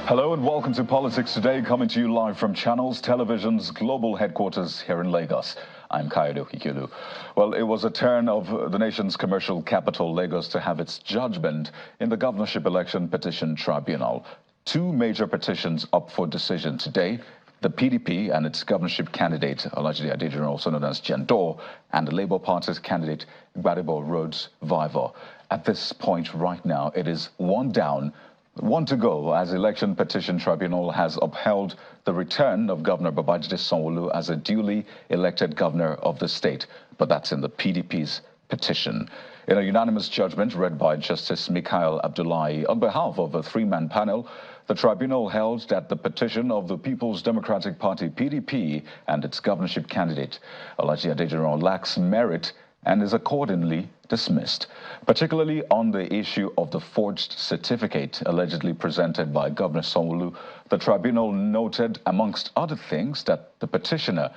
Hello and welcome to Politics Today, coming to you live from Channels Television's global headquarters here in Lagos. I'm Kayode Okikelu. Well, it was a turn of the nation's commercial capital, Lagos, to have its judgment in the governorship election petition tribunal. Two major petitions up for decision today. The PDP and its governorship candidate, Olajide Adediran, also known as Jandor, and the Labour Party's candidate, Gbadebo Rhodes Vivar. At this point right now, it is one down, one to go, as Election Petition Tribunal has upheld the return of Governor Babajide Sanwno-Olu as a duly elected governor of the state. But that's in the PDP's petition. In a unanimous judgment read by Justice Mikhail Abdullahi on behalf of a three-man panel, the tribunal held that the petition of the People's Democratic Party, PDP, and its governorship candidate, Olajide Adediran, lacks merit and is accordingly dismissed, particularly on the issue of the forged certificate allegedly presented by Governor Sanwo-Olu. The tribunal noted, amongst other things, that the petitioner,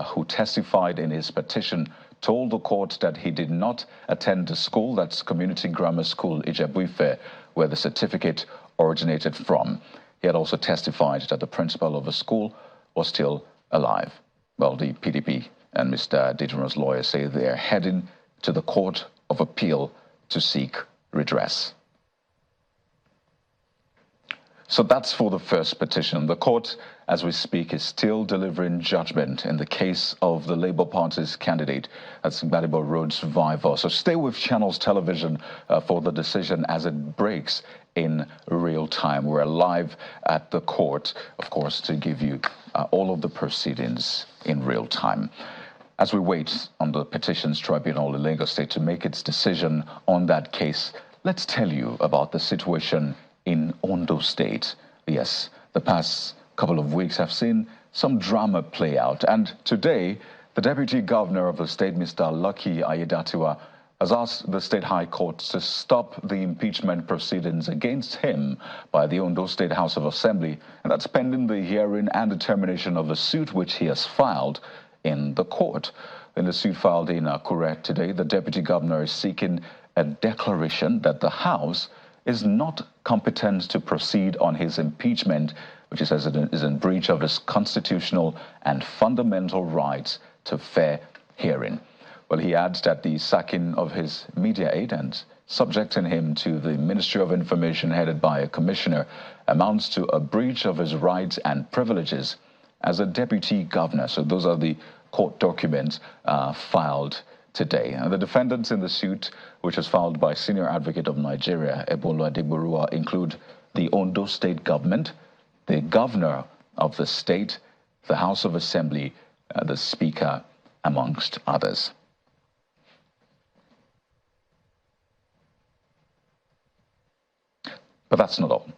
who testified in his petition, told the court that he did not attend the school, that's Community Grammar School, Ijebu-Ife, where the certificate originated from. He had also testified that the principal of the school was still alive. Well, the PDP and Mr. Adediran's lawyers say they are heading to the Court of Appeal to seek redress. So that's for the first petition. The court, as we speak, is still delivering judgment in the case of the Labour Party's candidate, that's Gbadebo Rhodes Vivar. So stay with Channels Television for the decision as it breaks in real time. We're live at the court, of course, to give you all of the proceedings in real time. As we wait on the Petitions Tribunal in Lagos State to make its decision on that case, let's tell you about the situation in Ondo State. Yes, the past couple of weeks have seen some drama play out, and today, the Deputy Governor of the state, Mr. Lucky Aiyedatiwa, has asked the State High Court to stop the impeachment proceedings against him by the Ondo State House of Assembly, and that's pending the hearing and determination of a suit which he has filed in the court. In the suit filed in Akure today, the Deputy Governor is seeking a declaration that the House is not competent to proceed on his impeachment, which he says is in breach of his constitutional and fundamental rights to fair hearing. Well, he adds that the sacking of his media aide and subjecting him to the Ministry of Information headed by a commissioner amounts to a breach of his rights and privileges as a deputy governor. So those are the court documents filed today. And the defendants in the suit, which was filed by Senior Advocate of Nigeria, Ebolo Adegboruwa, include the Ondo State government, the governor of the state, the House of Assembly, the Speaker, amongst others. But that's not all.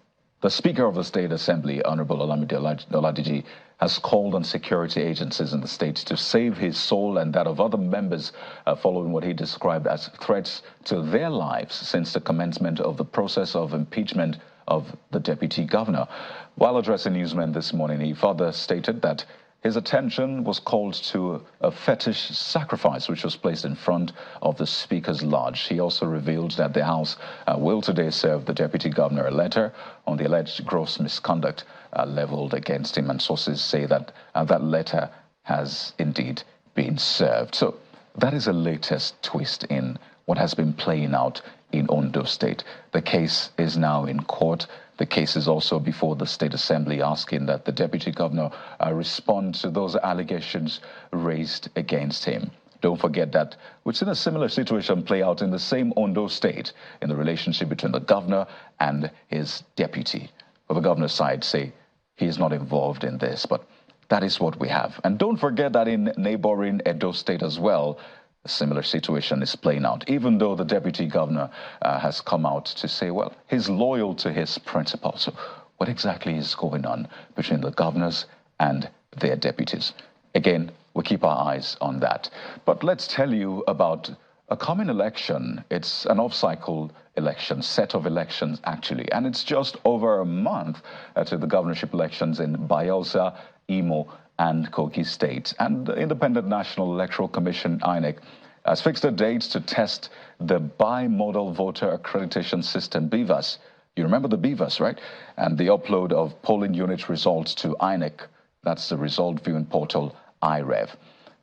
The Speaker of the State Assembly, Honorable Olamide Oladiji, has called on security agencies in the state to save his soul and that of other members following what he described as threats to their lives since the commencement of the process of impeachment of the deputy governor. While addressing newsmen this morning, he further stated that his attention was called to a fetish sacrifice which was placed in front of the Speaker's lodge. He also revealed that the House will today serve the Deputy Governor a letter on the alleged gross misconduct leveled against him, and sources say that that letter has indeed been served. So that is the latest twist in what has been playing out in Ondo State. The case is now in court. The case is also before the State Assembly, asking that the Deputy Governor respond to those allegations raised against him. Don't forget that we've seen a similar situation play out in the same Ondo State in the relationship between the governor and his deputy. Well, the governor's side say he is not involved in this, but that is what we have. And don't forget that in neighboring Edo State as well, a similar situation is playing out, even though the deputy governor has come out to say, well, he's loyal to his principles. So what exactly is going on between the governors and their deputies? Again, we keep our eyes on that. But let's tell you about a coming election. It's an off-cycle election, set of elections actually, and it's just over a month to the governorship elections in Bayelsa, Imo, and Kogi State. And the Independent National Electoral Commission, INEC, has fixed a date to test the Bimodal Voter Accreditation System, BVAS, You remember the beavers, right? And the upload of polling unit results to INEC, that's the result viewing portal IREV.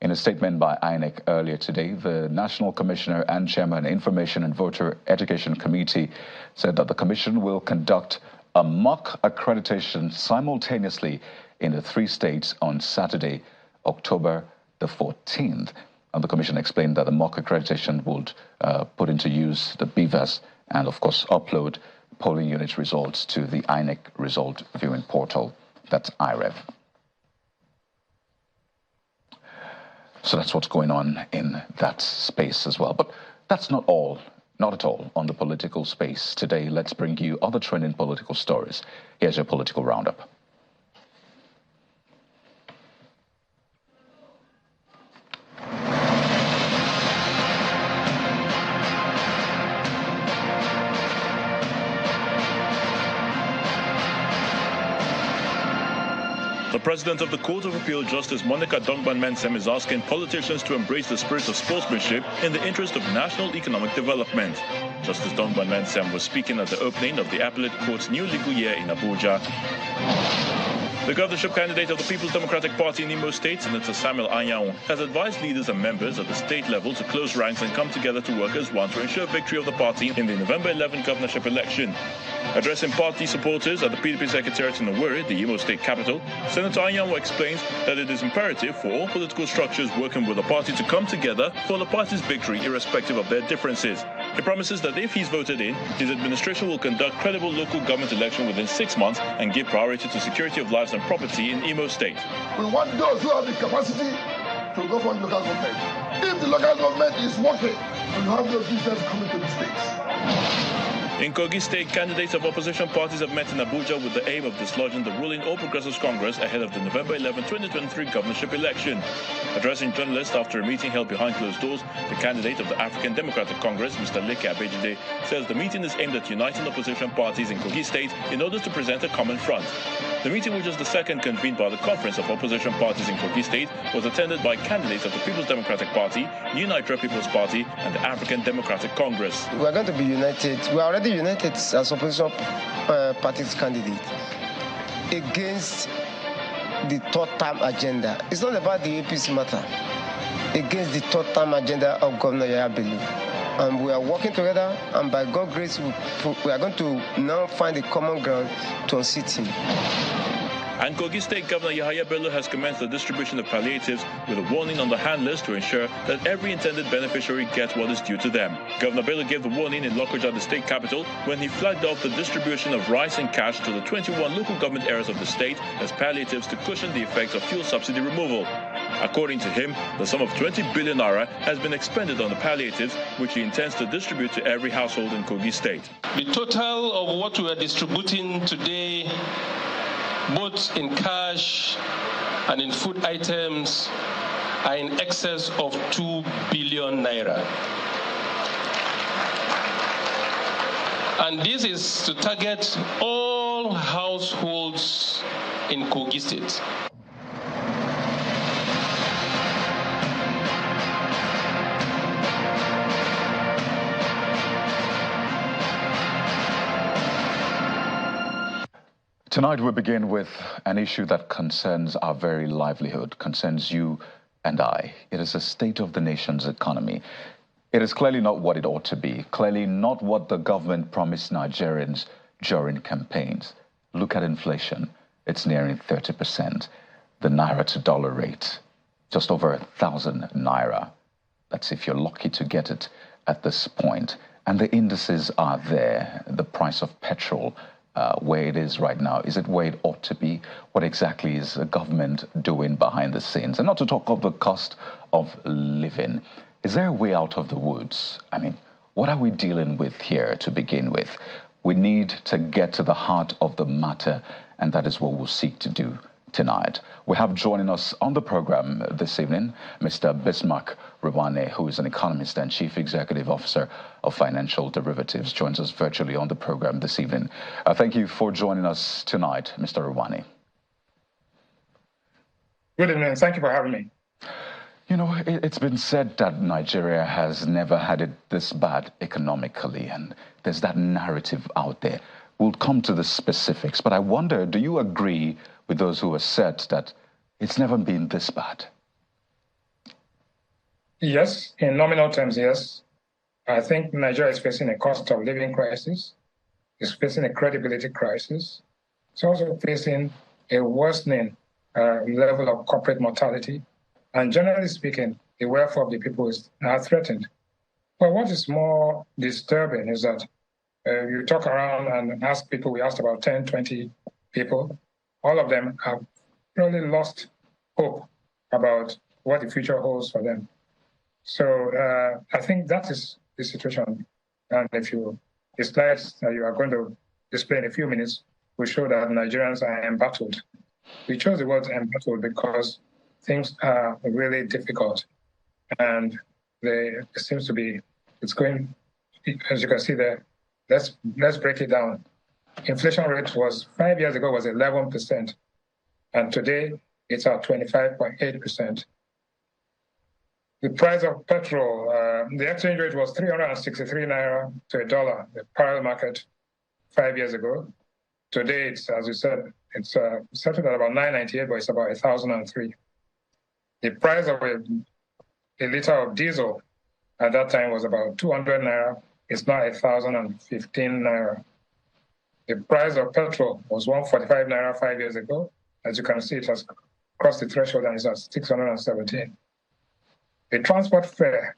In a statement by INEC earlier today, the National Commissioner and Chairman, Information and Voter Education Committee, said that the Commission will conduct a mock accreditation simultaneously in the 3 states on Saturday, October the 14th. And the Commission explained that the mock accreditation would put into use the beavers and, of course, upload polling unit results to the INEC result viewing portal. That's IREV. So that's what's going on in that space as well. But that's not all, not at all, on the political space. Today, let's bring you other trending political stories. Here's your political roundup. The president of the Court of Appeal, Justice Monica Dongban-Mensem, is asking politicians to embrace the spirit of sportsmanship in the interest of national economic development. Justice Dongban-Mensem was speaking at the opening of the Appellate Court's new legal year in Abuja. The governorship candidate of the People's Democratic Party in Imo State, Senator Samuel Anyanwu, has advised leaders and members at the state level to close ranks and come together to work as one to ensure victory of the party in the November 11 governorship election. Addressing party supporters at the PDP Secretariat in Owerri, the Imo State capital, Senator Anyanwu explains that it is imperative for all political structures working with the party to come together for the party's victory irrespective of their differences. He promises that if he's voted in, his administration will conduct credible local government election within 6 months and give priority to security of lives and property in Imo State. We want those who have the capacity to go for the local government. If the local government is working, we have those business coming to the states. In Kogi State, candidates of opposition parties have met in Abuja with the aim of dislodging the ruling All Progressives Congress ahead of the November 11, 2023 governorship election. Addressing journalists after a meeting held behind closed doors, the candidate of the African Democratic Congress, Mr. Leke Abejide, says the meeting is aimed at uniting opposition parties in Kogi State in order to present a common front. The meeting, which is the second convened by the Conference of Opposition Parties in Kogi State, was attended by candidates of the People's Democratic Party, New Nigeria People's Party, and the African Democratic Congress. We are going to be united. We are already united as opposition parties candidates against the third-term agenda. It's not about the APC matter. Against the third-term agenda of Governor Yahaya Bello. And we are working together, and by God's grace, we are going to now find a common ground to unseat him. And Kogi State Governor Yahaya Bello has commenced the distribution of palliatives with a warning on the handlers to ensure that every intended beneficiary gets what is due to them. Governor Bello gave the warning in Lokoja, the state capital, when he flagged off the distribution of rice and cash to the 21 local government areas of the state as palliatives to cushion the effects of fuel subsidy removal. According to him, the sum of 20 billion naira has been expended on the palliatives, which he intends to distribute to every household in Kogi State. The total of what we are distributing today, both in cash and in food items, are in excess of 2 billion naira. And this is to target all households in Kogi State. Tonight we begin with an issue that concerns our very livelihood, concerns you and I. It is the state of the nation's economy. It is clearly not what it ought to be, clearly not what the government promised Nigerians during campaigns. Look at inflation. It's nearing 30%. The naira to dollar rate, just over 1,000 naira. That's if you're lucky to get it at this point. And the indices are there. The price of petrol, where it is right now, is it where it ought to be? What exactly is the government doing behind the scenes? And not to talk of the cost of living. Is there a way out of the woods? I mean, what are we dealing with here to begin with? We need to get to the heart of the matter, and that is what we'll seek to do tonight. We have joining us on the program this evening, Mr. Bismarck Rwane, who is an economist and chief executive officer of financial derivatives, joins us virtually on the program this evening. Thank you for joining us tonight, Mr. Rwane. Good evening. Thank you for having me. You know, it's been said that Nigeria has never had it this bad economically, and there's that narrative out there. we'll come to the specifics, but I wonder, do you agree with those who have said that it's never been this bad? Yes, in nominal terms, yes. I think Nigeria is facing a cost of living crisis. It's facing a credibility crisis. It's also facing a worsening level of corporate mortality. And generally speaking, the welfare of the people is now threatened. But what is more disturbing is that you talk around and ask people, we asked about 10, 20 people, all of them have really lost hope about what the future holds for them. So I think that is the situation. And the slides that you are going to display in a few minutes will show that Nigerians are embattled. We chose the word embattled because things are really difficult. And it seems to be, it's going, as you can see there, let's break it down. Inflation rate was 5 years ago was 11%, and today it's at 25.8%. The price of petrol, the exchange rate was 363 naira to a dollar, the parallel market 5 years ago. Today, it's, as you said, it's settled at about 998, but it's about 1,003. The price of a liter of diesel at that time was about 200 naira. It's now 1,015 naira. The price of petrol was 145 naira 5 years ago. As you can see, it has crossed the threshold and is at 617. The transport fare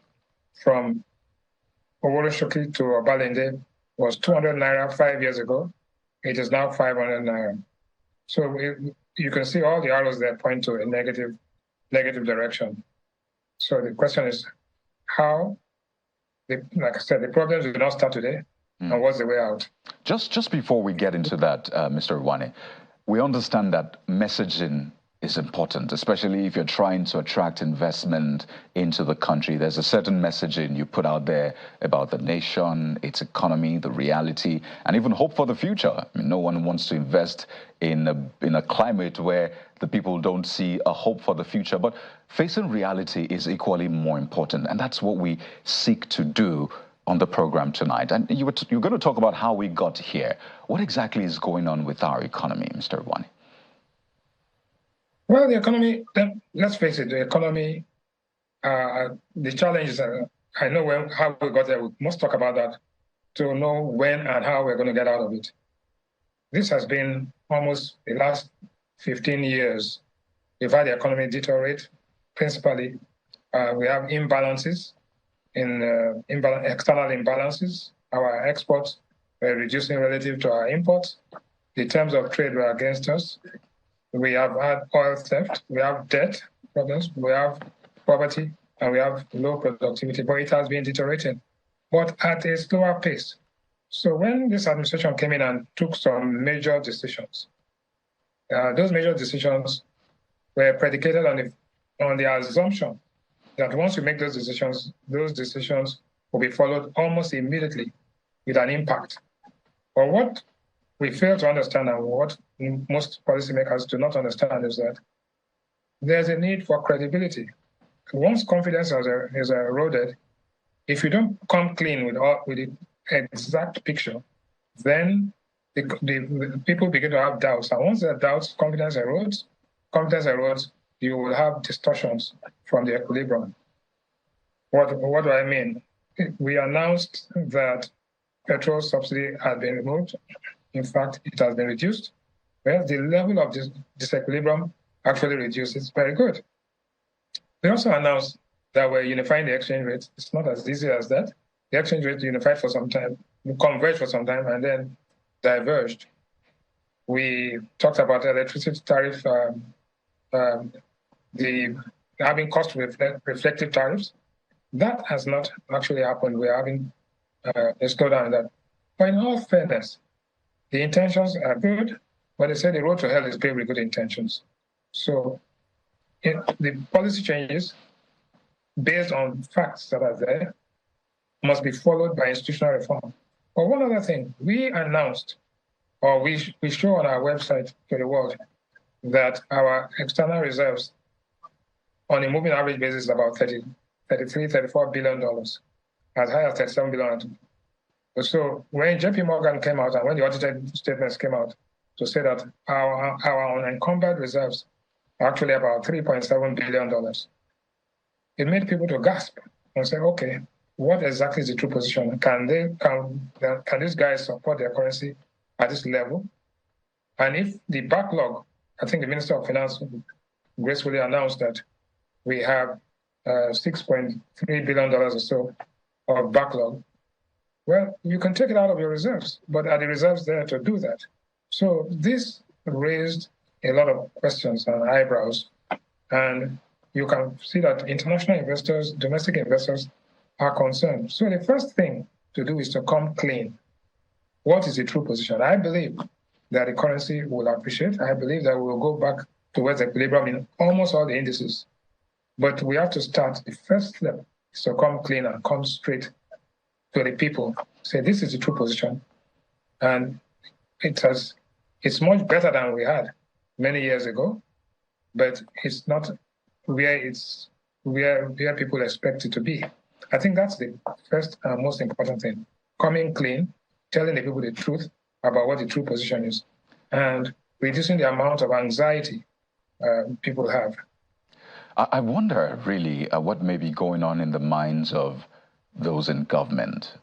from Owoloshoki to Obalende was 200 naira 5 years ago. It is now 500 naira. So you can see all the arrows that point to a negative direction. So the question is how, like I said, the problems will not start today, and what's the way out? Just before we get into that, Mr. Rwani, we understand that messaging is important, especially if you're trying to attract investment into the country. There's a certain messaging you put out there about the nation, its economy, the reality, and even hope for the future. I mean, no one wants to invest in a climate where the people don't see a hope for the future. But facing reality is equally more important, and that's what we seek to do on the program tonight. And you're going to talk about how we got here. What exactly is going on with our economy, Mr. Rwani? Well, the economy, let's face it, the economy, the challenges, I know how we got there. We must talk about that to know when and how we're going to get out of it. This has been almost the last 15 years. We've had the economy deteriorate. Principally, we have imbalances, external imbalances. Our exports were reducing relative to our imports. The terms of trade were against us. We have had oil theft, we have debt problems, we have poverty, and we have low productivity, but it has been deteriorating, but at a slower pace. So when this administration came in and took some major decisions, those major decisions were predicated on the assumption that once we make those decisions will be followed almost immediately with an impact. But what we fail to understand, and what most policymakers do not understand, is that there's a need for credibility. Once confidence is eroded, if you don't come clean with the exact picture, then the people begin to have doubts. And once there are doubts, confidence erodes, you will have distortions from the equilibrium. What do I mean? We announced that petrol subsidy had been removed. In fact, it has been reduced. Well, the level of disequilibrium actually reduces very good. We also announced that we're unifying the exchange rate. It's not as easy as that. The exchange rate unified for some time, converged for some time, and then diverged. We talked about electricity tariff, having cost reflective tariffs. That has not actually happened. We're having a slowdown in that. But in all fairness, the intentions are good, but they say the road to hell is paved with good intentions. So the policy changes based on facts that are there must be followed by institutional reform. But one other thing, we announced, or we show on our website to the world, that our external reserves on a moving average basis is about $33, $34 billion, as high as $37 billion So when JP Morgan came out and when the audited statements came out to say that our unencumbered reserves are actually about $3.7 billion, it made people to gasp and say, okay, what exactly is the true position? Can these guys support their currency at this level? And if the backlog, I think the Minister of Finance gracefully announced that we have $6.3 billion or so of backlog, well, you can take it out of your reserves, but are the reserves there to do that? So this raised a lot of questions and eyebrows, and you can see that international investors, domestic investors are concerned. So the first thing to do is to come clean. What is the true position? I believe that the currency will appreciate. I believe that we will go back towards equilibrium in almost all the indices. But we have to start. The first step is to come clean and come straight to the people. Say, this is the true position. And it's much better than we had many years ago, but it's not where people expect it to be. I think that's the first and most important thing. Coming clean, telling the people the truth about what the true position is, and reducing the amount of anxiety people have. I wonder, really, what may be going on in the minds of those in government,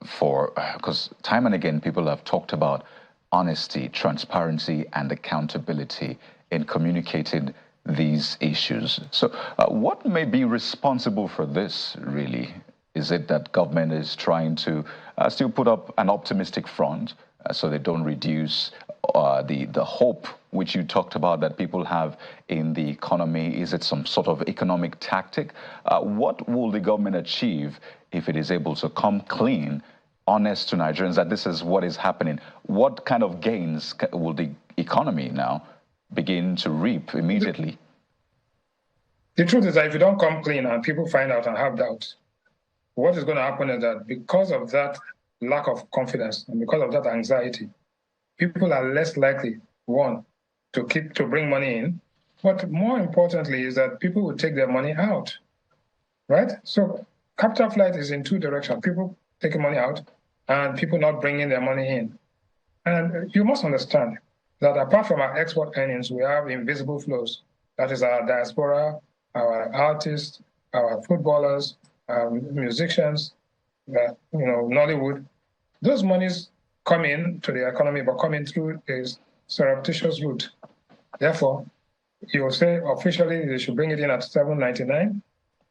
because time and again people have talked about honesty, transparency, and accountability in communicating these issues. So what may be responsible for this, really? Is it that government is trying to still put up an optimistic front so they don't reduce the hope which you talked about that people have in the economy? Is it some sort of economic tactic? What will the government achieve if it is able to come clean, honest to Nigerians that this is what is happening? What kind of gains will the economy now begin to reap immediately? The truth is that if you don't come clean and people find out and have doubts, what is going to happen is that because of that lack of confidence and because of that anxiety, people are less likely, one, to bring money in, but more importantly is that people will take their money out, right? So capital flight is in two directions: people taking money out and people not bringing their money in. And you must understand that apart from our export earnings, we have invisible flows. That is our diaspora, our artists, our footballers, our musicians, Nollywood. Those monies come in to the economy, but come in through a surreptitious route. Therefore, you will say officially they should bring it in at $7.99,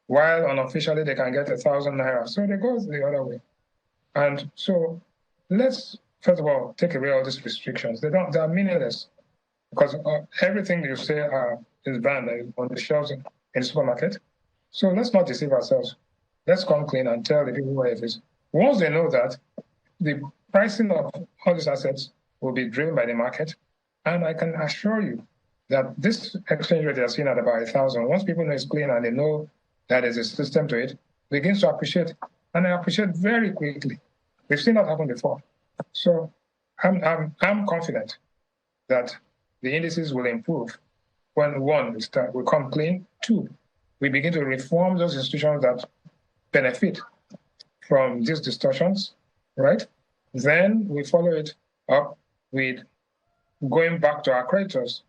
while unofficially they can get 1,000 naira. So they go the other way. And so let's, first of all, take away all these restrictions. They are meaningless, because everything you say is banned on the shelves in the supermarket. So let's not deceive ourselves. Let's come clean and tell the people where it is. Once they know that, the pricing of all these assets will be driven by the market. And I can assure you that this exchange rate they are seeing at about 1,000, once people know it's clean and they know that there's a system to it, begins to appreciate. And I appreciate very quickly. We've seen that happen before. So I'm confident that the indices will improve when, one, we come clean. Two, we begin to reform those institutions that benefit from these distortions, right? Then we follow it up with going back to our creditors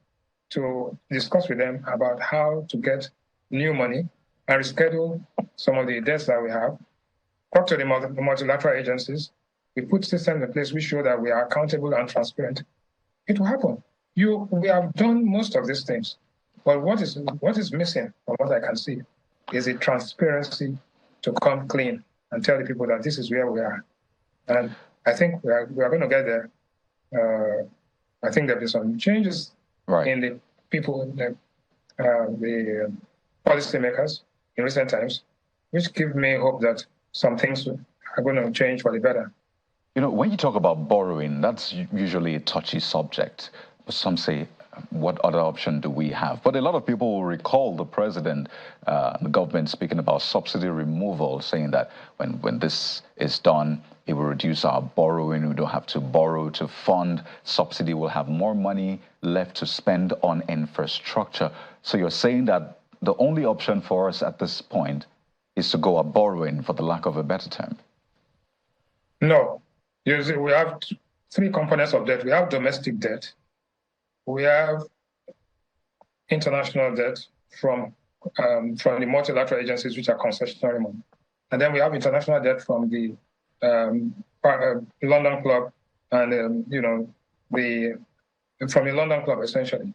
to discuss with them about how to get new money and reschedule some of the debts that we have. Talk to the multilateral agencies. We put systems in place which show that we are accountable and transparent. It will happen. We have done most of these things, but what is missing, from what I can see, is a transparency to come clean and tell the people that this is where we are. And I think we are going to get there. I think there'll be some changes in the people, the policymakers in recent times, which give me hope that some things are going to change for the better. When you talk about borrowing, that's usually a touchy subject. But some say, what other option do we have? But a lot of people will recall the president, the government speaking about subsidy removal, saying that when this is done, it will reduce our borrowing. We don't have to borrow to fund subsidy. We'll have more money left to spend on infrastructure. So you're saying that the only option for us at this point is to go up borrowing, for the lack of a better term? No. Usually we have three components of debt. We have domestic debt, we have international debt from the multilateral agencies, which are concessionary money, and then we have international debt from the London Club and from the London Club, essentially,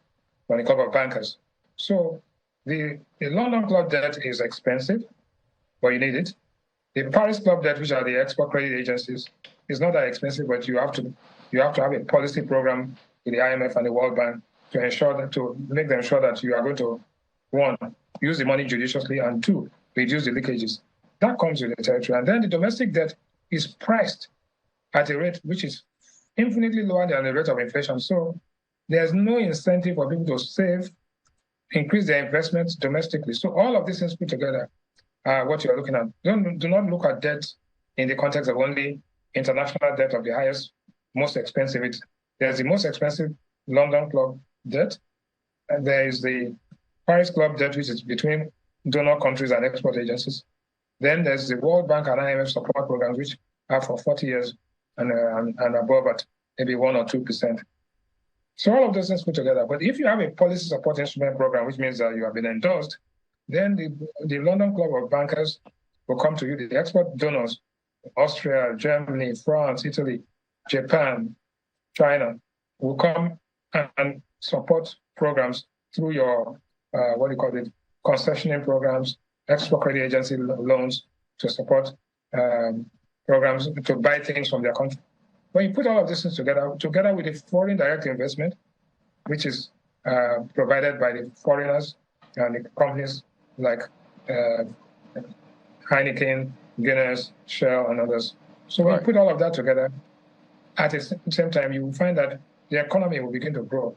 from the Club of Bankers. So the London Club debt is expensive, but you need it. The Paris Club debt, which are the export credit agencies, is not that expensive, but you have to have a policy program with the IMF and the World Bank to make them sure that you are going to, one, use the money judiciously, and two, reduce the leakages. That comes with the territory. And then the domestic debt is priced at a rate which is infinitely lower than the rate of inflation. So there's no incentive for people to save, increase their investments domestically. So all of these things put together are what you're looking at. Do not look at debt in the context of only international debt of the highest, most expensive. There's the most expensive London Club debt, and there is the Paris Club debt, which is between donor countries and export agencies. Then there's the World Bank and IMF support programs, which are for 40 years and above at maybe 1 or 2%. So all of those things put together. But if you have a policy support instrument program, which means that you have been endorsed, then the London Club of Bankers will come to you. The export donors, Austria, Germany, France, Italy, Japan, China, will come and support programs through your, concessioning programs, export credit agency loans to support programs to buy things from their country. When you put all of these things together with the foreign direct investment, which is provided by the foreigners and the companies like Heineken, Guinness, Shell, and others. So when you put all of that together, at the same time, you will find that the economy will begin to grow.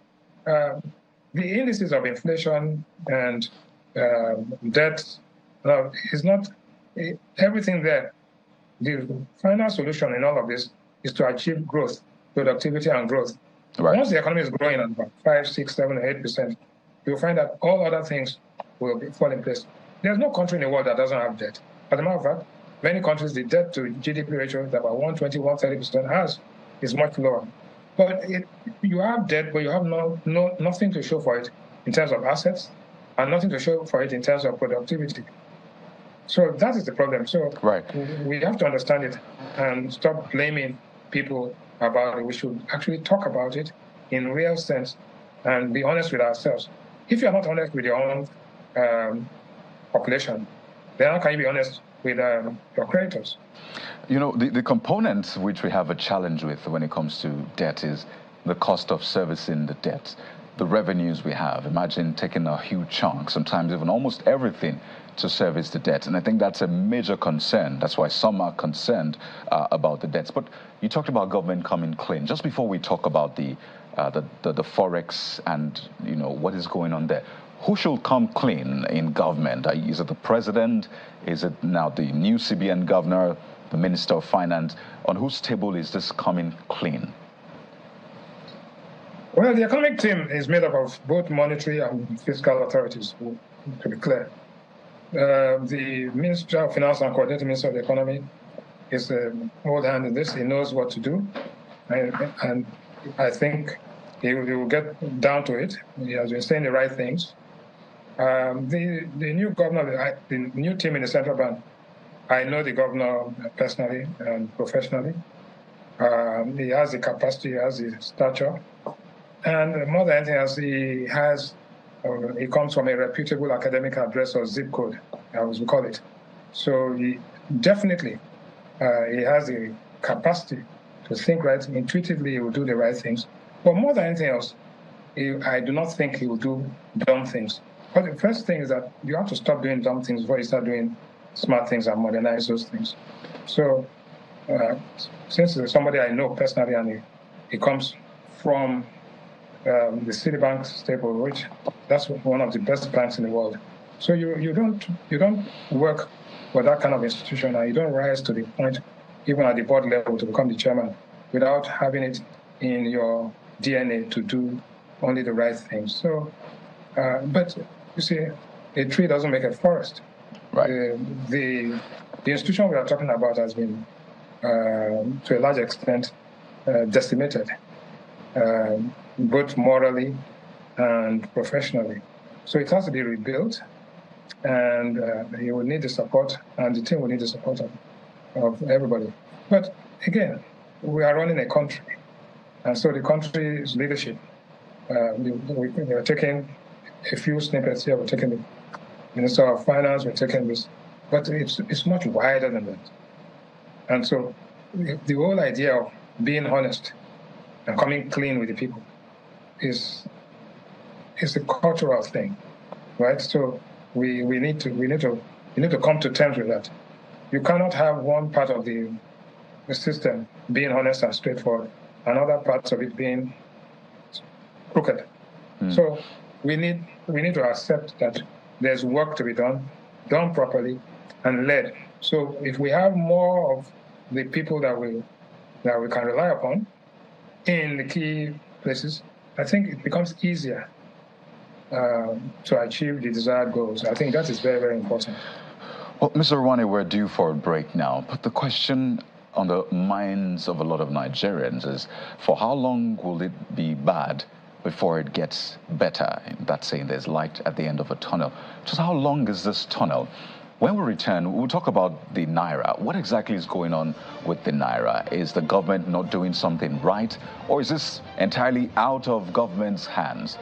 The indices of inflation and debt is not everything there. The final solution in all of this is to achieve growth, productivity, and growth. Right. Once the economy is growing at about 5, 6, 7, 8%, you'll find that all other things will fall in place. There's no country in the world that doesn't have debt. As a matter of fact, many countries, the debt to GDP ratio is about 120, 130% is much lower. But you have debt, but you have nothing to show for it in terms of assets and nothing to show for it in terms of productivity. So that is the problem. So we have to understand it and stop blaming people about it. We should actually talk about it in real sense and be honest with ourselves. If you're not honest with your own population, then how can you be honest with your creditors? You know, the components which we have a challenge with when it comes to debt is the cost of servicing the debt, the revenues we have. Imagine taking a huge chunk, sometimes even almost everything, to service the debt. And I think that's a major concern. That's why some are concerned about the debts. But you talked about government coming clean. Just before we talk about the Forex and, you know, what is going on there, who should come clean in government? Is it the president? Is it now the new CBN governor, the Minister of Finance? On whose table is this coming clean? Well, the economic team is made up of both monetary and fiscal authorities, to be clear. The Minister of Finance and Coordinating Minister of the Economy is an old hand in this. He knows what to do. And I think he will get down to it. He has been saying the right things. The new governor, the new team in the central bank, I know the governor personally and professionally. He has the capacity, he has the stature. And more than anything else, he comes from a reputable academic address or zip code, as we call it. So he definitely he has the capacity to think right. Intuitively, he will do the right things. But more than anything else, I do not think he will do dumb things. But the first thing is that you have to stop doing dumb things before you start doing smart things and modernize those things. So since there's somebody I know personally and he comes from the Citibank staple, which that's one of the best banks in the world. So you don't work for that kind of institution, and you don't rise to the point, even at the board level, to become the chairman without having it in your DNA to do only the right things. So, but you see, a tree doesn't make a forest. Right. The institution we are talking about has been to a large extent, decimated, both morally and professionally. So it has to be rebuilt, and you will need the support, and the team will need the support of everybody. But again, we are running a country, and so the country's leadership, we are taking a few snippets here. We're taking the Minister of Finance, we're taking this, but it's much wider than that. And so the whole idea of being honest and coming clean with the people is a cultural thing, right? So we need to come to terms with that. You cannot have one part of the system being honest and straightforward, and other parts of it being crooked. So we need to accept that there's work to be done properly, and led. So if we have more of the people that we can rely upon in the key places, I think it becomes easier to achieve the desired goals. I think that is very, very important. Well, Mr. Rwani, we're due for a break now, but the question on the minds of a lot of Nigerians is, for how long will it be bad before it gets better? That's saying there's light at the end of a tunnel. Just how long is this tunnel? When we return, we'll talk about the Naira. What exactly is going on with the Naira? Is the government not doing something right? Or is this entirely out of government's hands?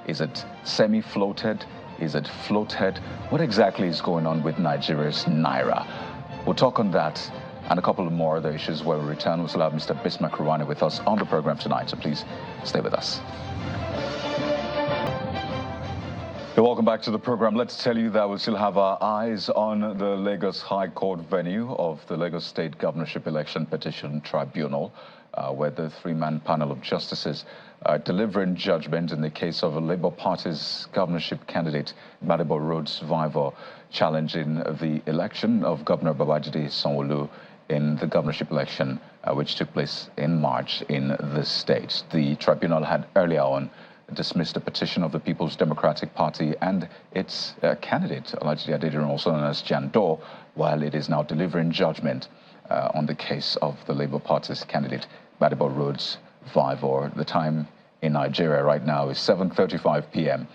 Is it semi-floated? Is it floated? What exactly is going on with Nigeria's Naira? We'll talk on that and a couple of more other issues when we return. We'll still have Mr. Bismarck Rwani with us on the program tonight, so please stay with us. Welcome back to the program. Let's tell you that we still have our eyes on the Lagos High Court venue of the Lagos State Governorship Election Petition Tribunal, where the three-man panel of justices are delivering judgment in the case of a Labour Party's governorship candidate, Gbadebo Road's survivor, challenging the election of Governor Babajide Sanwno-Olu in the governorship election, which took place in March in the state. The tribunal had earlier on dismissed the petition of the People's Democratic Party and its candidate, Alhaji Adediran, also known as Jandor, while it is now delivering judgment on the case of the Labour Party's candidate, Gbadebo Road's survivor. The time in Nigeria right now is 7:35 p.m.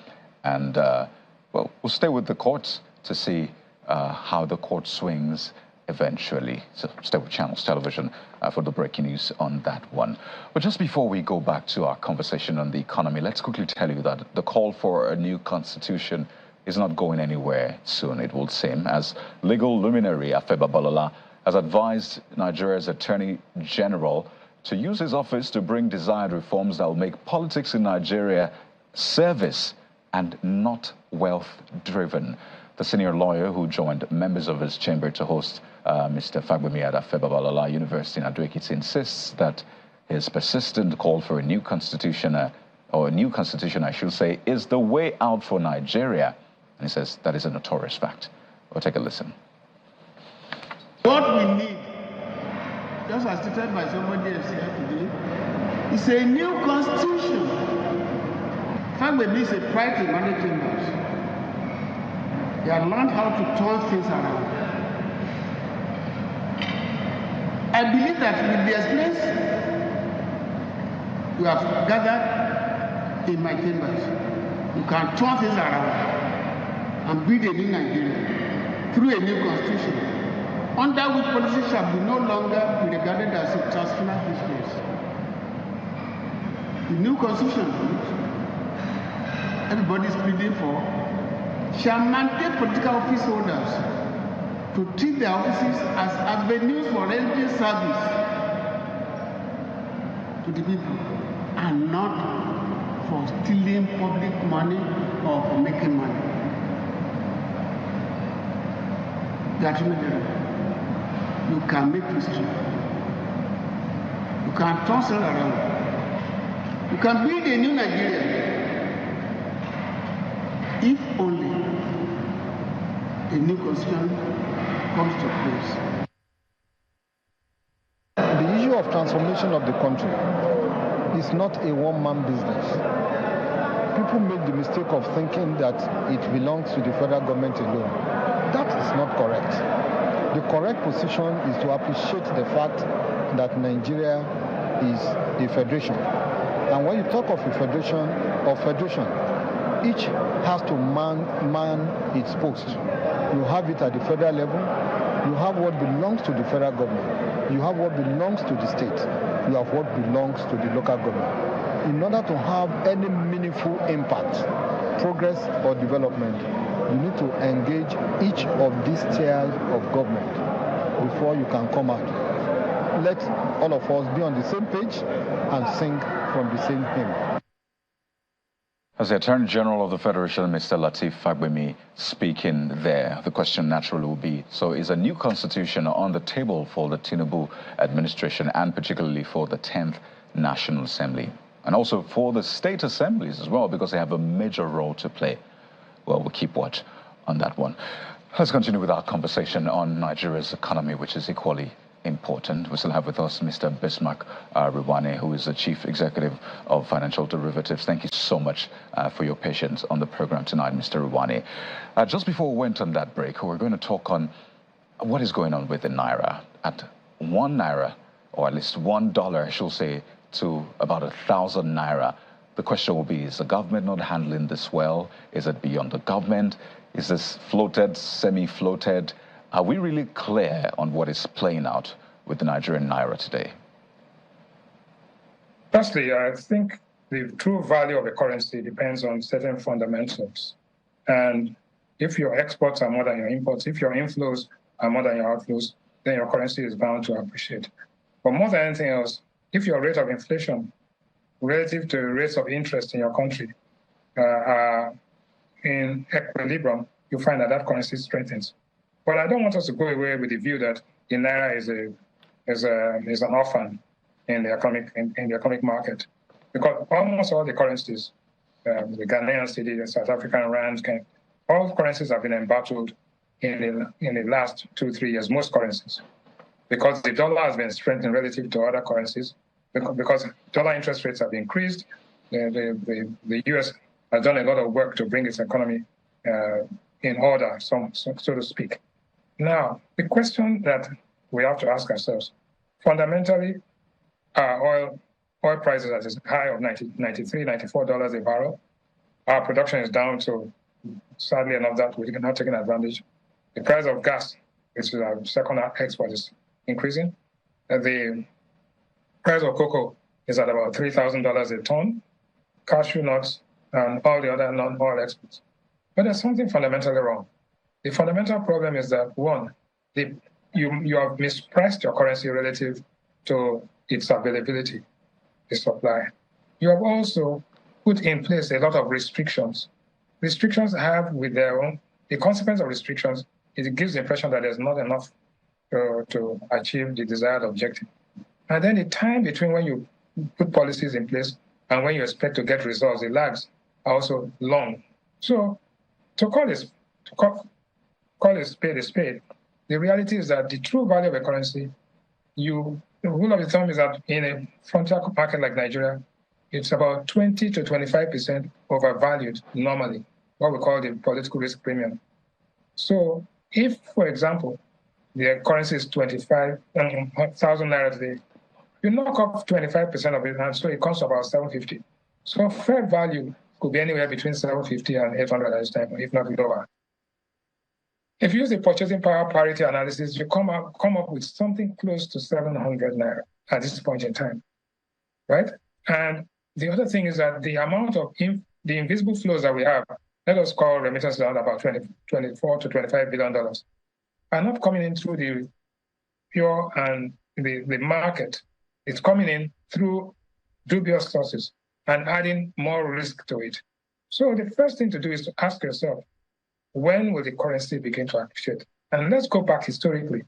And, well, we'll stay with the courts to see how the court swings eventually. So stay with Channels Television for the breaking news on that one. But just before we go back to our conversation on the economy, let's quickly tell you that the call for a new constitution is not going anywhere soon, it would seem, as legal luminary Afe Babalola has advised Nigeria's Attorney General to use his office to bring desired reforms that will make politics in Nigeria service and not wealth-driven. The senior lawyer who joined members of his chamber to host Mr. Fagbemi at Afe Babalola University in Ado-Ekiti insists that his persistent call for a new constitution, or a new constitution, I should say, is the way out for Nigeria. And he says that is a notorious fact. We'll take a listen. What we need, just as stated by somebody else here today, is a new constitution. Fagbemi is a pride in managing us. They have learned how to turn things around. I believe that with the experience we have gathered in my chambers, you can turn things around and build a new Nigeria through a new constitution, under which politics shall be no longer be regarded as a transnational business. The new constitution, everybody is pleading for, shall mandate political office holders to treat their offices as avenues for rendering service to the people and not for stealing public money or for making money. You can make decisions. You can turn things around. You can build a new Nigeria if only a new constitution comes to place. The issue of transformation of the country is not a one-man business. People make the mistake of thinking that it belongs to the federal government alone. That is not correct. The correct position is to appreciate the fact that Nigeria is a federation. And when you talk of a federation, each has to man its post. You have it at the federal level. You have what belongs to the federal government. You have what belongs to the state. You have what belongs to the local government. In order to have any meaningful impact, progress or development, you need to engage each of these tiers of government before you can come out. Let all of us be on the same page and sing from the same hymn. As the Attorney General of the Federation, Mr. Lateef Fagbemi, speaking there, the question naturally will be, so is a new constitution on the table for the Tinubu administration and particularly for the 10th National Assembly? And also for the state assemblies as well, because they have a major role to play. Well, we'll keep watch on that one. Let's continue with our conversation on Nigeria's economy, which is equally important. We still have with us Mr. Bismarck Rwane, who is the Chief Executive of Financial Derivatives. Thank you so much for your patience on the program tonight, Mr. Rwane. Just before we went on that break, we're going to talk on what is going on with the Naira. At 1 Naira, or at least $1, I should say, to about 1,000 Naira. The question will be, is the government not handling this well? Is it beyond the government? Is this floated, semi-floated? Are we really clear on what is playing out with the Nigerian Naira today? Firstly, I think the true value of a currency depends on certain fundamentals. And if your exports are more than your imports, if your inflows are more than your outflows, then your currency is bound to appreciate. But more than anything else, if your rate of inflation relative to rates of interest in your country are in equilibrium, you find that currency strengthens. But I don't want us to go away with the view that the Naira is an orphan in the economic market, because almost all the currencies, the Ghanaian cedi, the South African rand, all currencies have been embattled in the last 2-3 years. Most currencies, because the dollar has been strengthened relative to other currencies, because dollar interest rates have increased. The U.S. has done a lot of work to bring its economy in order, so to speak. Now, the question that we have to ask ourselves, fundamentally, oil prices at a high of $93, $94 a barrel. Our production is down to, sadly enough, that we're not taking advantage. The price of gas, which is our second export, is increasing. The price of cocoa is at about $3,000 a ton, cashew nuts, and all the other non-oil exports. But there's something fundamentally wrong. The fundamental problem is that, one, you have mispriced your currency relative to its availability, the supply. You have also put in place a lot of restrictions. Restrictions have with their own, the consequence of restrictions is it gives the impression that there's not enough to achieve the desired objective. And then the time between when you put policies in place and when you expect to get results, the lags are also long. So to call a spade, the reality is that the true value of a currency, the rule of the thumb is that in a frontier market like Nigeria, it's about 20 to 25% overvalued normally, what we call the political risk premium. So if, for example, the currency is 25,000 Naira today, you knock off 25% of it, and so it comes to about 750. So fair value could be anywhere between 750 and 800 at this time, if not lower. If you use the purchasing power parity analysis, you come up with something close to 700 Naira at this point in time, right? And the other thing is that the amount of the invisible flows that we have, let us call remittances around about $24 to $25 billion, are not coming in through the pure and the market. It's coming in through dubious sources and adding more risk to it. So the first thing to do is to ask yourself, when will the currency begin to appreciate? And let's go back historically.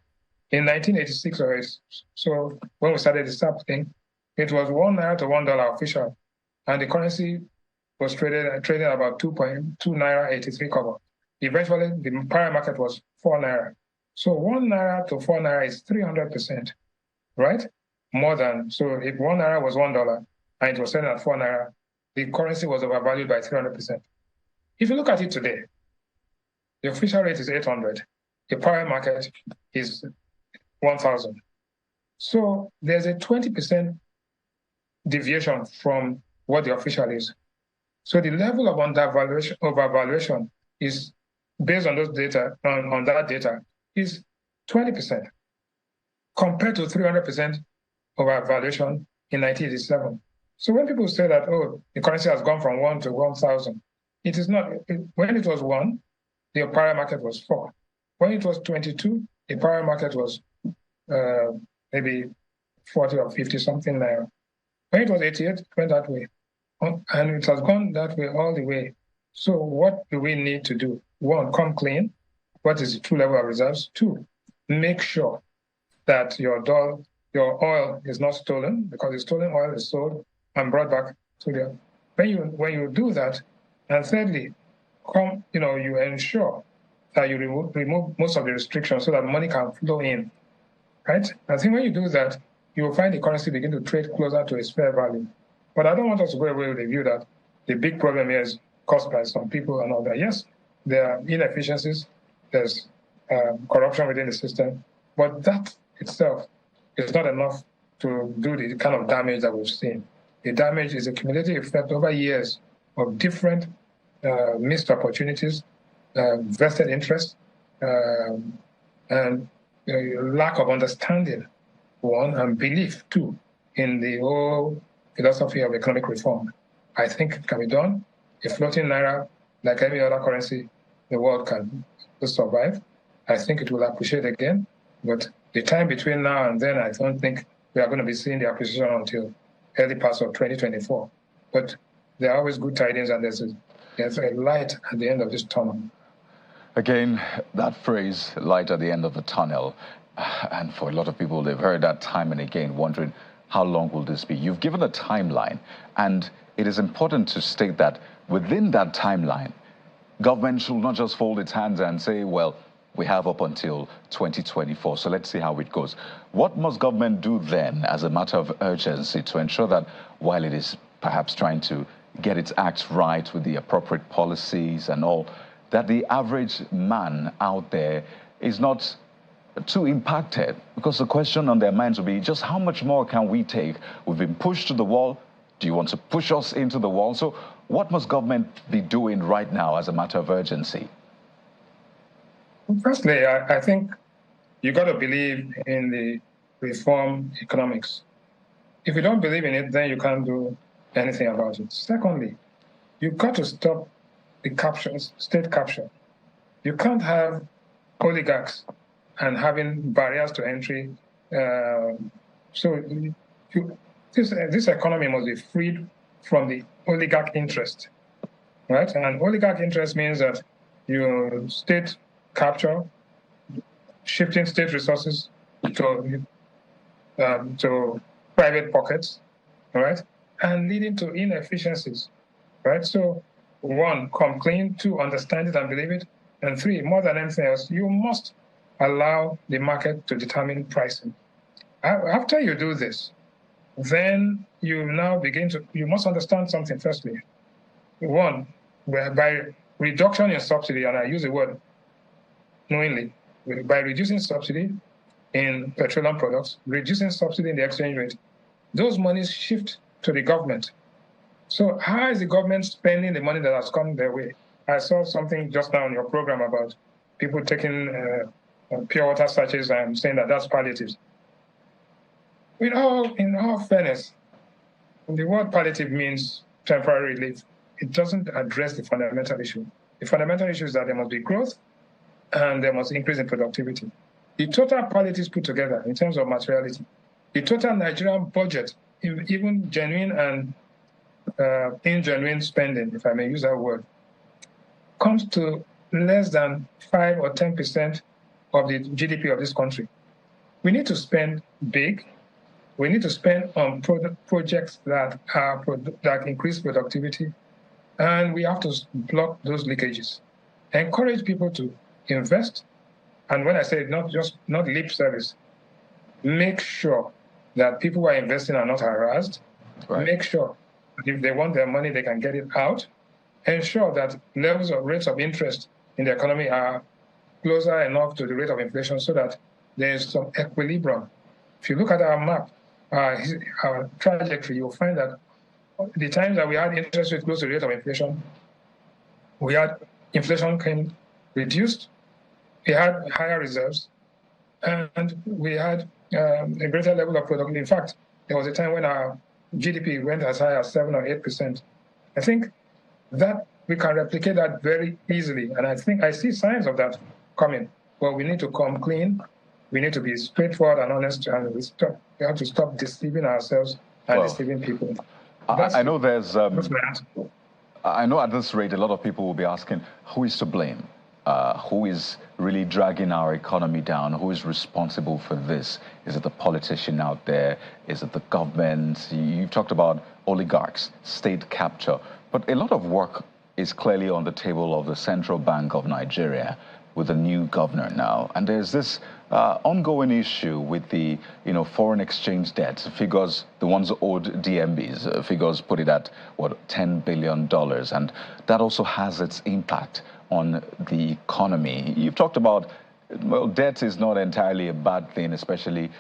In 1986, so when we started the SAP thing, it was 1 Naira to $1 official, and the currency was traded about 2.2 Naira 83 kobo. Eventually, the parallel market was 4 Naira. So 1 Naira to 4 Naira is 300%, right? More than, so if 1 Naira was $1 and it was selling at 4 Naira, the currency was overvalued by 300%. If you look at it today, the official rate is 800. The parallel market is 1,000. So there's a 20% deviation from what the official is. So the level of overvaluation is based on those data, on that data, is 20% compared to 300% overvaluation in 1987. So when people say that, oh, the currency has gone from 1 to 1,000, it is not. When it was 1, the parallel market was 4. When it was 22, the parallel market was maybe 40 or 50 something naira. When it was 88, it went that way. And it has gone that way all the way. So what do we need to do? 1, come clean. What is the true level of reserves? 2, make sure that your oil is not stolen, because the stolen oil is sold and brought back to the. When you do that, and thirdly, you ensure that you remove most of the restrictions so that money can flow in, right? I think when you do that, you will find the currency begin to trade closer to its fair value. But I don't want us to go away with the view that the big problem here is caused by some people and all that. Yes, there are inefficiencies, there's corruption within the system, but that itself is not enough to do the kind of damage that we've seen. The damage is a cumulative effect over years of different missed opportunities, vested interest, and lack of understanding, 1, and belief, 2, in the whole philosophy of economic reform. I think it can be done. A floating naira, like any other currency, the world can survive. I think it will appreciate again, but the time between now and then, I don't think we are going to be seeing the appreciation until early parts of 2024. But there are always good tidings, and there's a light at the end of this tunnel. Again, that phrase, light at the end of the tunnel, and for a lot of people, they've heard that time and again, wondering, how long will this be? You've given a timeline, and it is important to state that within that timeline, government should not just fold its hands and say, well, we have up until 2024, so let's see how it goes. What must government do then as a matter of urgency to ensure that while it is perhaps trying to get its acts right with the appropriate policies and all, that the average man out there is not too impacted? Because the question on their minds will be, just how much more can we take? We've been pushed to the wall. Do you want to push us into the wall? So what must government be doing right now as a matter of urgency? Firstly, I think you got to believe in the reform economics. If you don't believe in it, then you can't do anything about it. Secondly, you've got to stop the state capture. You can't have oligarchs and having barriers to entry. So this economy must be freed from the oligarch interest, right? And oligarch interest means that you state capture, shifting state resources to private pockets, right? And leading to inefficiencies, right? So 1, come clean. 2, understand it and believe it. And 3, more than anything else, you must allow the market to determine pricing. After you do this, then you now you must understand something firstly. 1, by reduction in subsidy, and I use the word knowingly, by reducing subsidy in petroleum products, reducing subsidy in the exchange rate, those monies shift to the government. So how is the government spending the money that has come their way? I saw something just now on your program about people taking pure water sachets and saying that that's palliatives. In all fairness, the word palliative means temporary relief. It doesn't address the fundamental issue. The fundamental issue is that there must be growth and there must increase in productivity. The total palliatives put together in terms of materiality, the total Nigerian budget, even genuine and ingenuine spending, if I may use that word, comes to less than 5 or 10% of the GDP of this country. We need to spend big. We need to spend on projects that increase productivity, and we have to block those leakages. Encourage people to invest, and when I say not lip service, make sure that people who are investing are not harassed. Right. Make sure that if they want their money, they can get it out. Ensure that rates of interest in the economy are closer enough to the rate of inflation so that there is some equilibrium. If you look at our map, our trajectory, you'll find that the times that we had interest rate close to the rate of inflation, we had inflation came reduced, we had higher reserves, and we had a greater level of productivity. In fact, there was a time when our GDP went as high as 7 or 8%. I think that we can replicate that very easily, and I think I see signs of that coming. Well, we need to come clean. We need to be straightforward and honest, and we have to stop deceiving ourselves and deceiving people. I know there's. I know at this rate, a lot of people will be asking, who is to blame? Who is really dragging our economy down? Who is responsible for this? Is it the politician out there? Is it the government? You've talked about oligarchs, state capture, but a lot of work is clearly on the table of the Central Bank of Nigeria with a new governor now. And there's this ongoing issue with the foreign exchange debt. Figures, the ones owed DMBs, figures put it at, what, $10 billion. And that also has its impact on the economy. You've talked about, well, debt is not entirely a bad thing, especially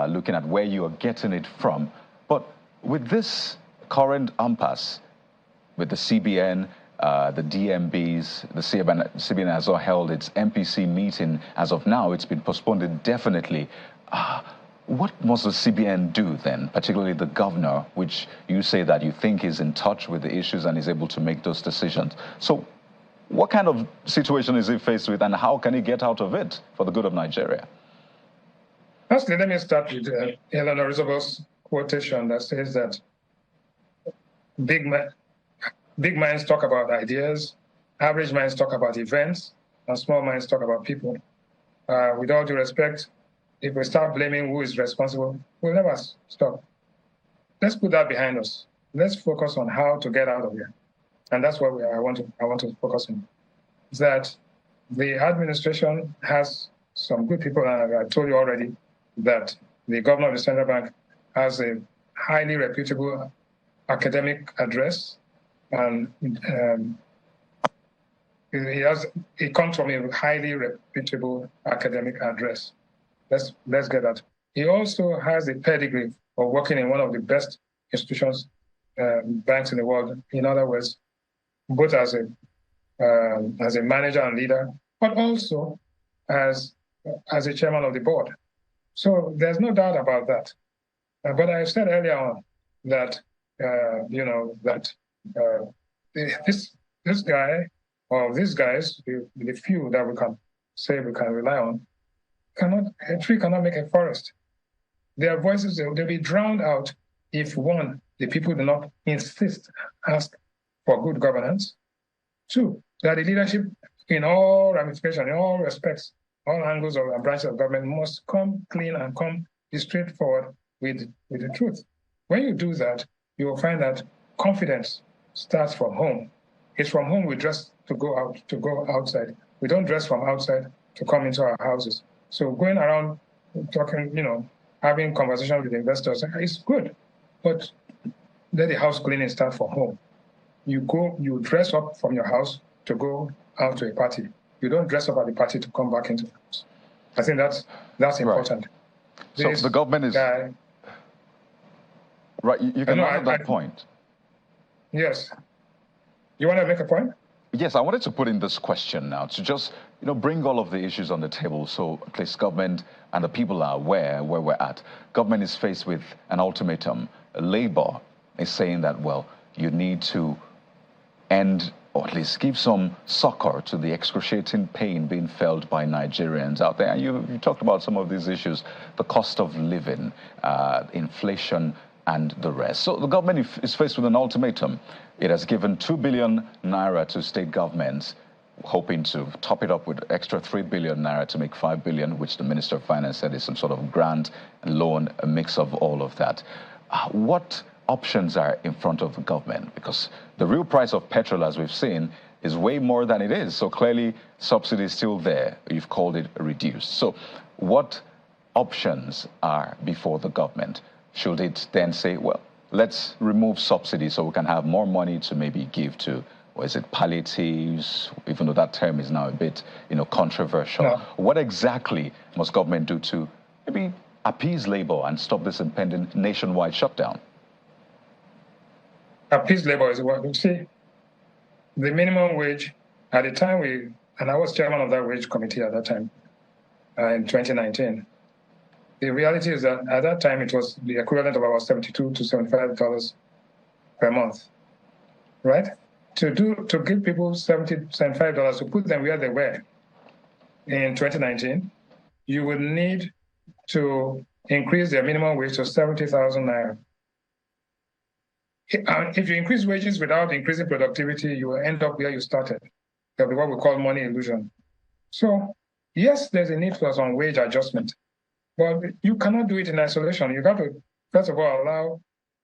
looking at where you are getting it from. But with this current impasse, with the CBN, the DMBs, the CBN has not held its MPC meeting as of now. It's been postponed indefinitely. What must the CBN do then, particularly the governor, which you say that you think is in touch with the issues and is able to make those decisions? So what kind of situation is he faced with, and how can he get out of it for the good of Nigeria? Firstly, let me start with Eleanor Roosevelt's quotation that says that big minds talk about ideas, average minds talk about events, and small minds talk about people. With all due respect, if we start blaming who is responsible, we'll never stop. Let's put that behind us. Let's focus on how to get out of here. And that's what I want to focus on. That the administration has some good people, and I told you already that the governor of the central bank has a highly reputable academic address, and he comes from a highly reputable academic address. Let's get that. He also has a pedigree of working in one of the best institutions, banks in the world. In other words, both as a manager and leader, but also as a chairman of the board. So there's no doubt about that. But I said earlier on that this guy or these guys, the few that we can say we can rely on, a tree cannot make a forest. Their voices, they'll be drowned out if, one, the people do not ask for good governance. Two, that the leadership in all ramifications, in all respects, all angles of and branches of government must come clean and be straightforward with the truth. When you do that, you will find that confidence starts from home. It's from home we dress to go outside. We don't dress from outside to come into our houses. So going around talking, having conversations with investors is good, but let the house cleaning start from home. You dress up from your house to go out to a party. You don't dress up at the party to come back into the house. I think that's important. Right. So the government is right. You can make that point. Yes. You want to make a point? Yes, I wanted to put in this question now to just bring all of the issues on the table, so at least government and the people are aware where we're at. Government is faced with an ultimatum. Labour is saying that, well, you need to end, or at least give some succor to the excruciating pain being felt by Nigerians out there. And you talked about some of these issues, the cost of living, inflation, and the rest. So the government is faced with an ultimatum. It has given 2 billion naira to state governments, hoping to top it up with extra 3 billion naira to make 5 billion, which the Minister of Finance said is some sort of grant and loan, a mix of all of that. What options are in front of the government? Because the real price of petrol, as we've seen, is way more than it is. So clearly, subsidy is still there. You've called it reduced. So what options are before the government? Should it then say, well, let's remove subsidy so we can have more money to maybe give to or is it palliatives, even though that term is now a bit, controversial? No. What exactly must government do to maybe appease labor and stop this impending nationwide shutdown? Appease labor is what you see. The minimum wage, at the time and I was chairman of that wage committee at that time, in 2019. The reality is that at that time it was the equivalent of about $72 to $75 per month, right? To give people $70, $75 to put them where they were in 2019, you would need to increase their minimum wage to 70,000 naira. If you increase wages without increasing productivity, you will end up where you started. That'll be what we call money illusion. So, yes, there's a need for some wage adjustment, but you cannot do it in isolation. You got to, first of all, allow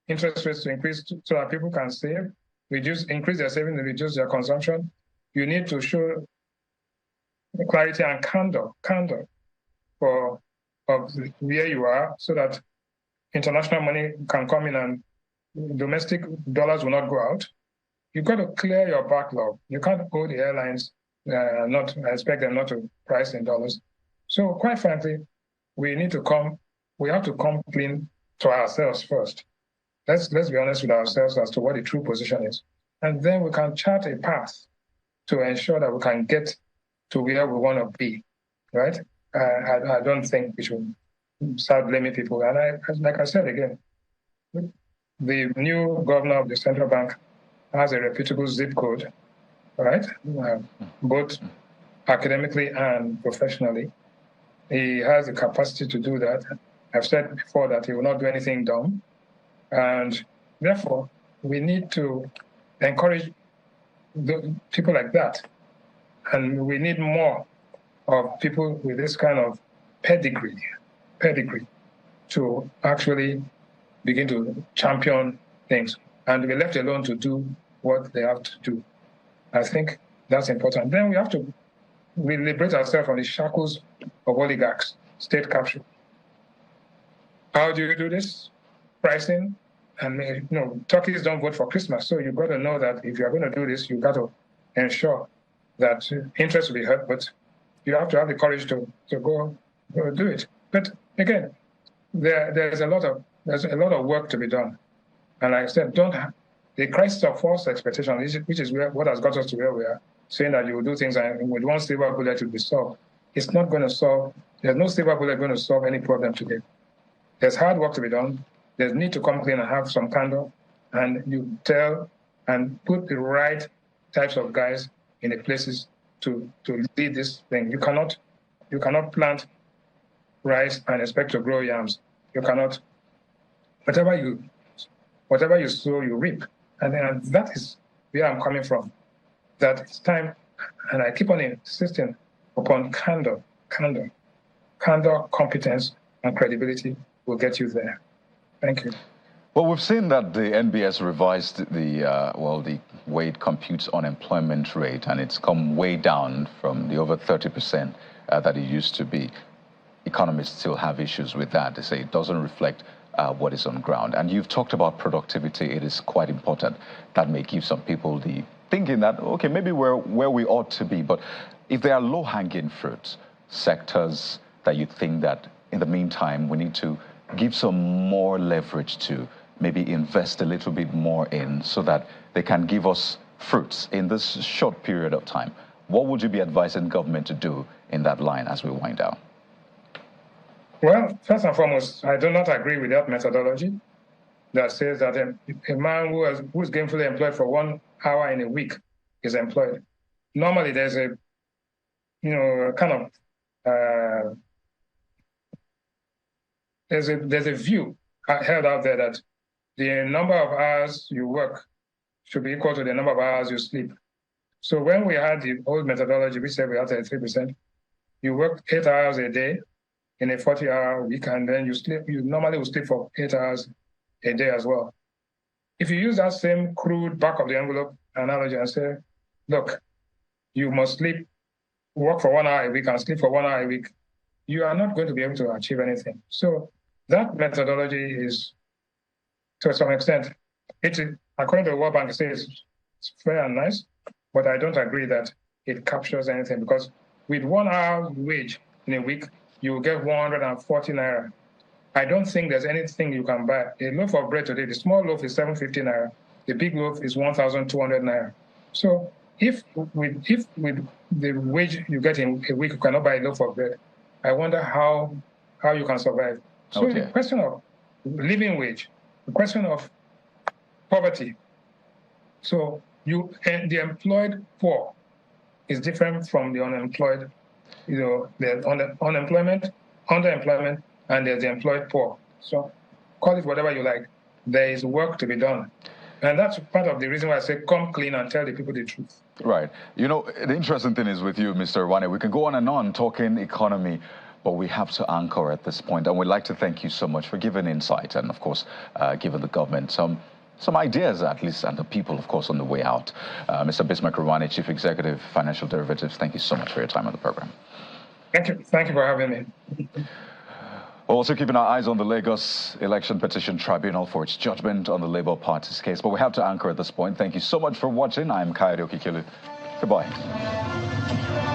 interest rates to increase so that people can save, increase their savings, and reduce their consumption. You need to show clarity and candor of where you are so that international money can come in and domestic dollars will not go out. You've got to clear your backlog. You can't owe the airlines, not expect them not to price in dollars. So quite frankly, we have to come clean to ourselves first. Let's be honest with ourselves as to what the true position is. And then we can chart a path to ensure that we can get to where we want to be, right? I don't think we should start blaming people. And like I said again, the new governor of the central bank has a reputable zip code, right? Both academically and professionally. He has the capacity to do that. I've said before that he will not do anything dumb. And therefore, we need to encourage people like that. And we need more of people with this kind of pedigree to actually begin to champion things and be left alone to do what they have to do. I think that's important. Then we have to liberate ourselves from the shackles of oligarchs, state capture. How do you do this? Pricing. And turkeys don't vote for Christmas. So you've got to know that if you're going to do this, you've got to ensure that interest will be hurt, but you have to have the courage to go do it. But again, there's a lot of work to be done. And like I said, the crisis of false expectation, which is what has got us to where we are, saying that you will do things and with one silver bullet will be solved. It's not going to solve. There's no silver bullet going to solve any problem today. There's hard work to be done. There's need to come clean and have some candor, and you tell and put the right types of guys in the places to lead this thing. You cannot plant rice and expect to grow yams. You cannot. Whatever you sow, you reap. And that is where I'm coming from. That it's time, and I keep on insisting upon candor, competence, and credibility will get you there. Thank you. Well, we've seen that the NBS revised the way it computes unemployment rate, and it's come way down from the over 30% that it used to be. Economists still have issues with that. They say it doesn't reflect what is on ground. And you've talked about productivity. It is quite important. That may give some people the thinking that, okay, maybe we're where we ought to be. But if there are low-hanging fruits, sectors that you think that in the meantime we need to give some more leverage to, maybe invest a little bit more in so that they can give us fruits in this short period of time, what would you be advising government to do in that line as we wind down? Well, first and foremost, I do not agree with that methodology that says that a man who is gainfully employed for 1 hour in a week is employed. Normally, there's a there's a view held out there that the number of hours you work should be equal to the number of hours you sleep. So when we had the old methodology, we said we had 33%, you work 8 hours a day in a 40-hour week, and then you normally will sleep for 8 hours a day as well. If you use that same crude back of the envelope analogy and say, look, you must work for 1 hour a week and sleep for 1 hour a week, you are not going to be able to achieve anything. So that methodology is, to some extent, according to the World Bank, it says it's fair and nice, but I don't agree that it captures anything, because with 1 hour wage in a week, you will get 140 naira. I don't think there's anything you can buy. A loaf of bread today, the small loaf is 750 naira. The big loaf is 1,200 naira. So if with the wage you get in a week, you cannot buy a loaf of bread, I wonder how you can survive. So Okay. the question of living wage, the question of poverty. So the employed poor is different from the unemployed. The unemployment, underemployment, and there's the employed poor. So call it whatever you like. There is work to be done. And that's part of the reason why I say come clean and tell the people the truth. Right. The interesting thing is with you, Mr. Wane, we can go on and on talking economy, but we have to anchor at this point. And we'd like to thank you so much for giving insight and, of course, giving the government some ideas, at least, and the people, of course, on the way out. Mr. Bismarck Wane, Chief Executive, Financial Derivatives, thank you so much for your time on the program. Thank you. Thank you for having me. We're also keeping our eyes on the Lagos Election Petition Tribunal for its judgment on the Labour Party's case. But we have to anchor at this point. Thank you so much for watching. I'm Kayode Okikilu. Goodbye.